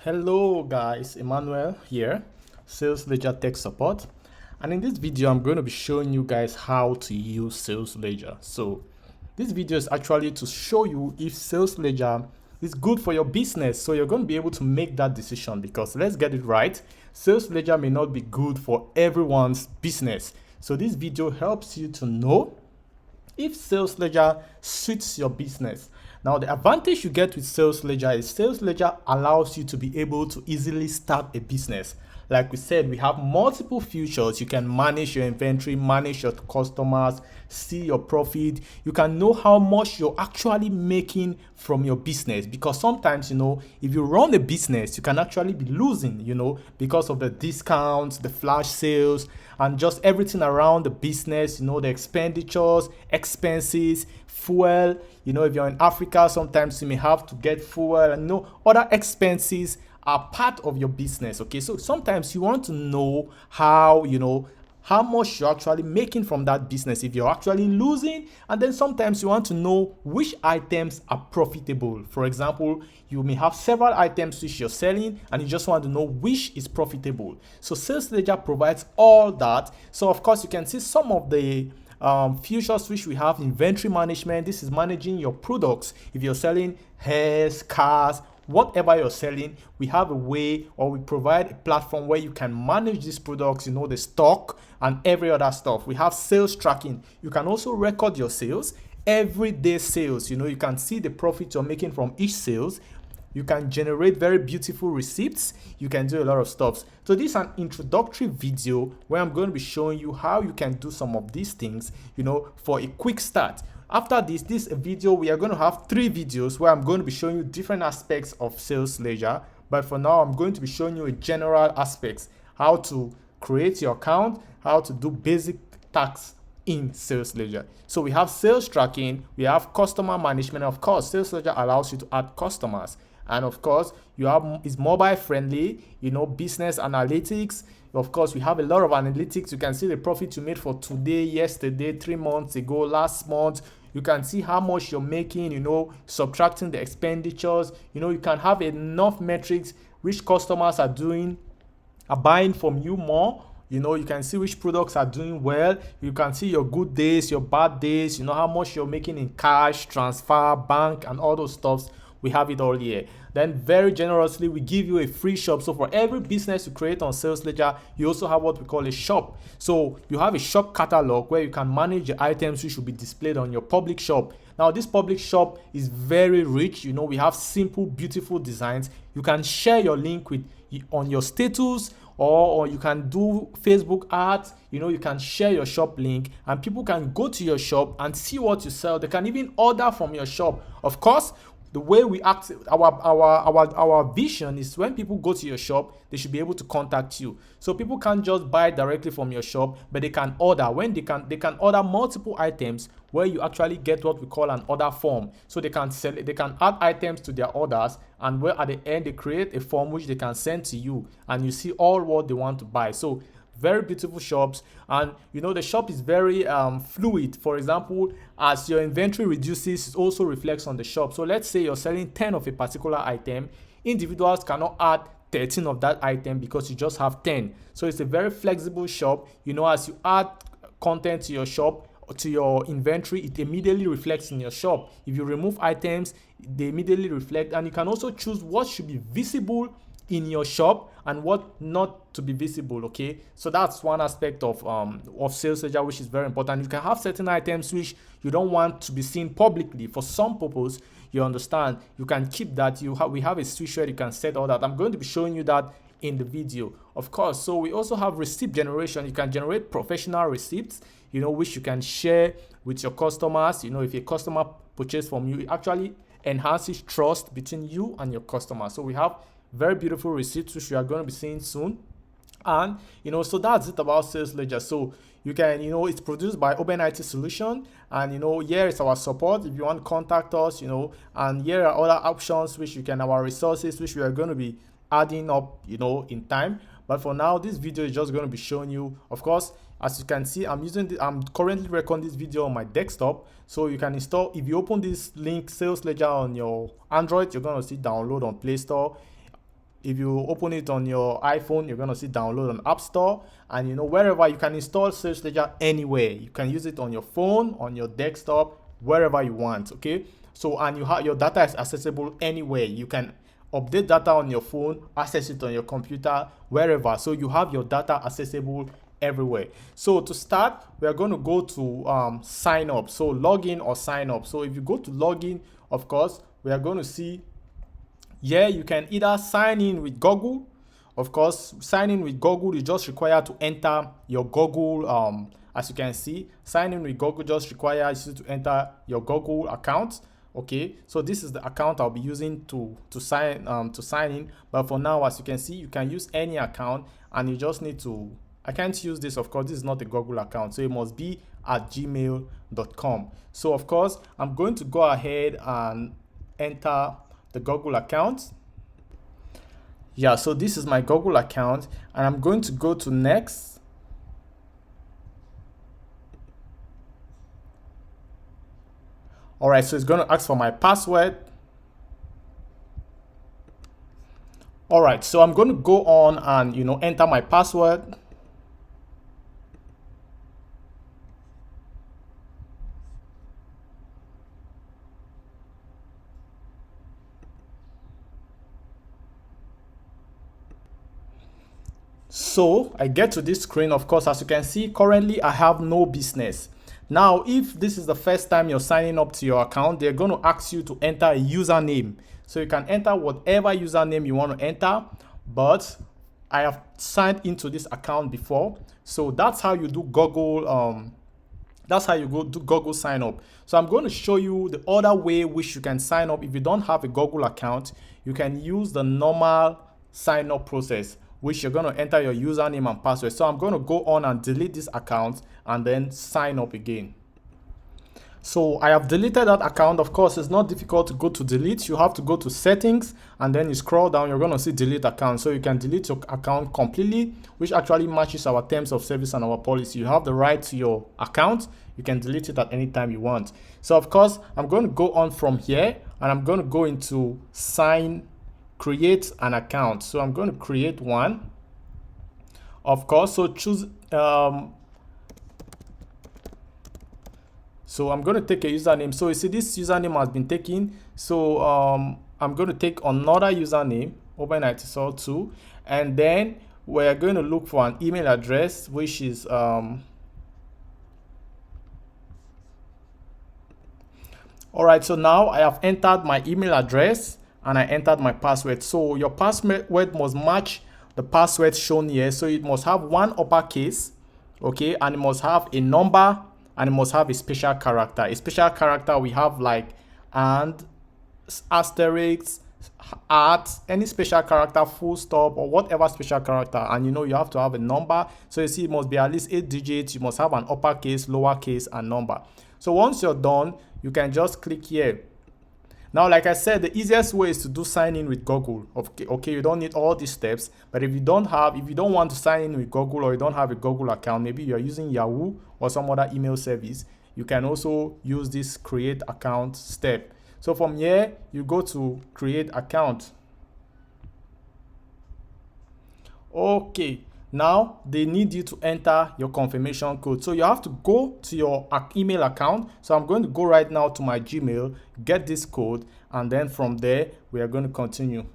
Hello guys, Emmanuel here, Sales Ledger Tech Support. And in this video, I'm going to be showing you guys how to use Sales Ledger. So this video is actually to show you if Sales Ledger is good for your business. So you're going to be able to make that decision because let's get it right. Sales Ledger may not be good for everyone's business. So this video helps you to know if Sales Ledger suits your business. Now, the advantage you get with Sales Ledger is Sales Ledger allows you to be able to easily start a business. Like we said, we have multiple features. You can manage your inventory, manage your customers, see your profit. You can know how much you're actually making from your business because sometimes, if you run a business, you can actually be losing, because of the discounts, the flash sales, and just everything around the business, the expenditures, expenses, fuel. If you're in Africa, sometimes you may have to get fuel and other expenses are part of your business. Okay, so sometimes you want to know how much you're actually making from that business, if you're actually losing, and then sometimes you want to know which items are profitable. For example, you may have several items which you're selling and you just want to know which is profitable. So Sales Ledger provides all that. So of course you can see some of the features which we have. Inventory management. This is managing your products. If you're selling hairs, cars, whatever you're selling, we have a way, or we provide a platform where you can manage these products, the stock and every other stuff. We have sales tracking. You can also record your sales, everyday sales. You can see the profit you're making from each sales. You can generate very beautiful receipts. You can do a lot of stuff. So this is an introductory video where I'm going to be showing you how you can do some of these things, for a quick start. After this video, we are going to have 3 videos where I'm going to be showing you different aspects of Sales Ledger. But for now, I'm going to be showing you a general aspects, how to create your account, how to do basic tasks in Sales Ledger. So we have sales tracking, we have customer management. Of course, Sales Ledger allows you to add customers. And of course, it's mobile friendly, business analytics. Of course, we have a lot of analytics. You can see the profit you made for today, yesterday, 3 months ago, last month. You can see how much you're making, subtracting the expenditures. You can have enough metrics which customers are buying from you more. You can see which products are doing well. You can see your good days, your bad days, how much you're making in cash, transfer, bank, and all those stuffs. We have it all here. Then very generously, we give you a free shop. So for every business you create on Sales Ledger, you also have what we call a shop. So you have a shop catalog where you can manage the items which will be displayed on your public shop. Now this public shop is very rich. We have simple, beautiful designs. You can share your link on your status, or you can do Facebook ads. You can share your shop link and people can go to your shop and see what you sell. They can even order from your shop. Of course, the way we act, our vision is when people go to your shop, they should be able to contact you. So people can't just buy directly from your shop, but they can order. When they can order multiple items where you actually get what we call an order form. So they can add items to their orders, and where at the end they create a form which they can send to you, and you see all what they want to buy. So very beautiful shops, and the shop is very fluid. For example, as your inventory reduces, it also reflects on the shop. So let's say you're selling 10 of a particular item. Individuals cannot add 13 of that item because you just have 10. So it's a very flexible shop. As you add content to your shop, to your inventory, it immediately reflects in your shop. If you remove items, they immediately reflect, and you can also choose what should be visible in your shop and what not to be visible. Okay, so that's one aspect of Sales Ledger which is very important. You can have certain items which you don't want to be seen publicly for some purpose. You understand, you can keep that. We have a switch where you can set all that. I'm going to be showing you that in the video, of course. So we also have receipt generation. You can generate professional receipts, which you can share with your customers. If a customer purchase from you, it actually enhances trust between you and your customer. So we have very beautiful receipts which we are going to be seeing soon. And so that's it about Sales Ledger. So you can, it's produced by Open IT Solution, and here is our support if you want to contact us, and here are other options which our resources which we are going to be adding up in time. But for now, this video is just going to be showing you. Of course, as you can see, I'm currently recording this video on my desktop. So you can install, if you open this link, Sales Ledger, on your Android, you're going to see download on Play Store. if you open it on your iPhone, you're going to see download on App Store, and you know, wherever you can install Sales Ledger anywhere. You can use it on your phone, on your desktop, wherever you want. Okay, so and you have your data is accessible anywhere. You can update data on your phone, access it on your computer, wherever. So you have your data accessible everywhere. So to start, we are going to go to sign up. So login or sign up. So if you go to login, of course, we are going to see here you can either sign in with Google. Of course, sign in with Google, you just require to enter your Google. As you can see, sign in with Google just requires you to enter your Google account. Okay, so this is the account I'll be using to sign in. But for now, as you can see, you can use any account, and you just need to. I can't use this, of course. This is not a Google account, so it must be at gmail.com. So of course, I'm going to go ahead and enter the Google account. Yeah, so this is my Google account, and I'm going to go to next. All right, so it's going to ask for my password. All right, so I'm going to go on and enter my password. So I get to this screen. Of course, as you can see, currently I have no business. Now, if this is the first time you're signing up to your account, they're going to ask you to enter a username. So you can enter whatever username you want to enter, but I have signed into this account before. So that's how you do Google. That's how you go do Google sign up. So I'm going to show you the other way which you can sign up. If you don't have a Google account, you can use the normal sign up process, which you're going to enter your username and password. So I'm going to go on and delete this account and then sign up again. So I have deleted that account. Of course, it's not difficult to go to delete. You have to go to settings, and then you scroll down, you're going to see delete account. So you can delete your account completely, which actually matches our terms of service and our policy. You have the right to your account. You can delete it at any time you want. So of course, I'm going to go on from here, and I'm going to go into create an account. So I'm going to create one. Of course, so choose so I'm going to take a username. So you see this username has been taken. So I'm going to take another username, OpenITSol2, and then we're going to look for an email address, which is all right. So now I have entered my email address and I entered my password. So your password must match the password shown here. So it must have one uppercase, okay, and it must have a number, and it must have a special character. A special character we have like and, asterisk, at, any special character, full stop, or whatever special character. And you have to have a number. So you see it must be at least 8 digits. You must have an uppercase, lowercase, and number. So once you're done, you can just click here. Now, like I said, the easiest way is to do sign in with Google. Okay, you don't need all these steps. But if you don't want to sign in with Google, or you don't have a Google account, maybe you're using Yahoo or some other email service, you can also use this create account step. So from here, you go to create account. Okay. Now they need you to enter your confirmation code. So you have to go to your email account. So I'm going to go right now to my Gmail, get this code, and then from there, we are going to continue.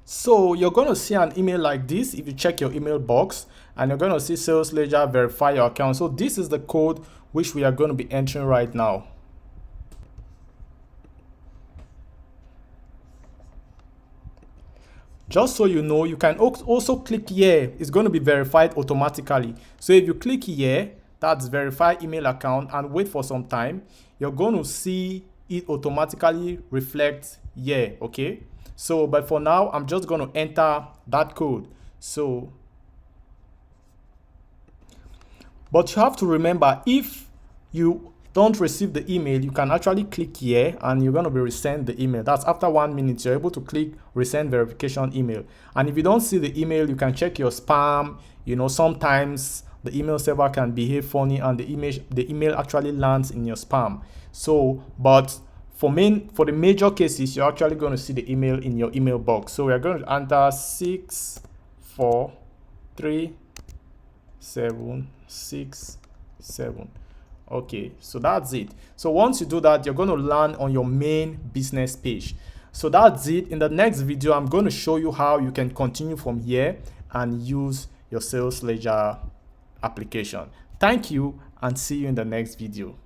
So you're going to see an email like this if you check your email box, and you're going to see Sales Ledger verify your account. So this is the code which we are going to be entering right now. Just so you know, you can also click here. It's going to be verified automatically. So if you click here, that's verify email account, and wait for some time, you're going to see it automatically reflect here. Okay. So, but for now, I'm just going to enter that code. So, but you have to remember, if you don't receive the email, you can actually click here and you're going to be resend the email. That's after 1 minute, you're able to click resend verification email. And if you don't see the email, you can check your spam. Sometimes the email server can behave funny and the email actually lands in your spam. So, but For the major cases, you're actually going to see the email in your email box. So we are going to enter 6436767. Okay, so that's it. So once you do that, you're going to land on your main business page. So that's it. In the next video, I'm going to show you how you can continue from here and use your Sales Ledger application. Thank you, and see you in the next video.